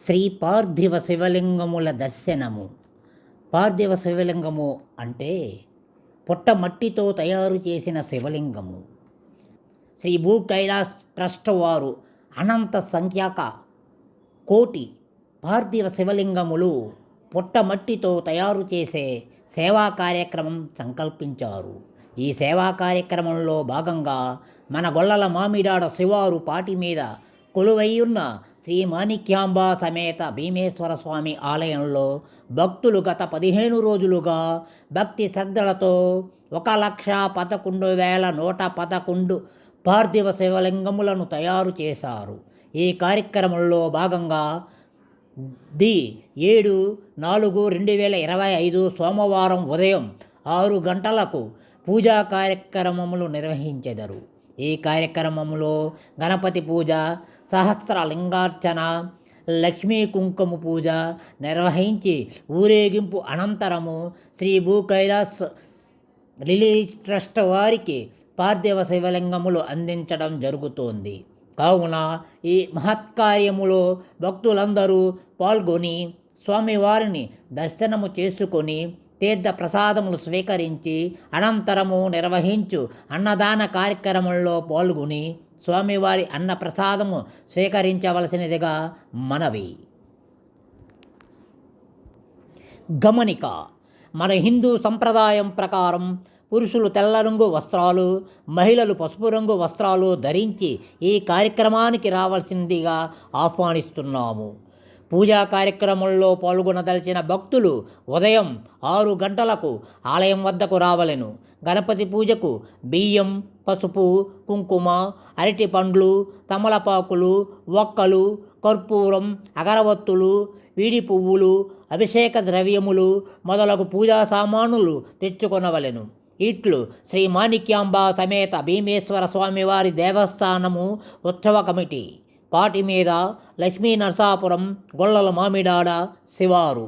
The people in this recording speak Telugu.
శ్రీ పార్థివ శివలింగముల దర్శనము. పార్థివ శివలింగము అంటే పుట్ట మట్టితో తయారు చేసిన శివలింగము. శ్రీ భూ కైలాస్ ట్రస్ట్ వారు అనంత సంఖ్యాక కోటి పార్థివ శివలింగములు పుట్ట మట్టితో తయారు చేసే సేవా కార్యక్రమం సంకల్పించారు. ఈ సేవా కార్యక్రమంలో భాగంగా మన గొల్లల మామిడాడ శివారు పాటి మీద కొలువైయున్న శ్రీ మాణిక్యాంబ సమేత భీమేశ్వర స్వామి ఆలయంలో భక్తులు గత 15 రోజులుగా భక్తి శ్రద్ధలతో 1,11,111 పార్థివ శివలింగములను తయారు చేశారు. ఈ కార్యక్రమంలో భాగంగా 7/4/2025 సోమవారం ఉదయం 6 గంటలకు పూజా కార్యక్రమములు నిర్వహించెదరు. ఈ కార్యక్రమంలో గణపతి పూజ, సహస్రలింగార్చన, లక్ష్మీ కుంకుమ పూజ నిర్వహించి ఊరేగింపు అనంతరము శ్రీ భూ కైలాస్ రిలీజ్ ట్రస్ట్ వారికి పార్థివ శివలింగములు అందించడం జరుగుతోంది. కావున ఈ మహత్కార్యములో భక్తులందరూ పాల్గొని స్వామివారిని దర్శనము చేసుకొని తీర్థ ప్రసాదములు స్వీకరించి అనంతరము నిర్వహించు అన్నదాన కార్యక్రమంలో పాల్గొని స్వామివారి అన్న ప్రసాదము స్వీకరించవలసినదిగా మనవి. గమనిక: మన హిందూ సంప్రదాయం ప్రకారం పురుషులు తెల్ల రంగు వస్త్రాలు, మహిళలు పసుపు రంగు వస్త్రాలు ధరించి ఈ కార్యక్రమానికి రావాల్సిందిగా ఆహ్వానిస్తున్నాము. పూజా కార్యక్రమంలో పాల్గొనదలిచిన భక్తులు ఉదయం 6 గంటలకు ఆలయం వద్దకు రావలెను. గణపతి పూజకు బియ్యం, పసుపు, కుంకుమ, అరటి పండ్లు, తమలపాకులు, ఒక్కలు, కర్పూరం, అగరవత్తులు, వీడి పువ్వులు, అభిషేక ద్రవ్యములు మొదలగు పూజా సామానులు తెచ్చుకొనవలెను. ఇట్లు శ్రీ మాణిక్యాంబ సమేత భీమేశ్వర స్వామివారి దేవస్థానము ఉత్సవ కమిటీ. పాటి మీద లక్ష్మీ నరసాపురం, గొల్లల మామిడాడ శివారు.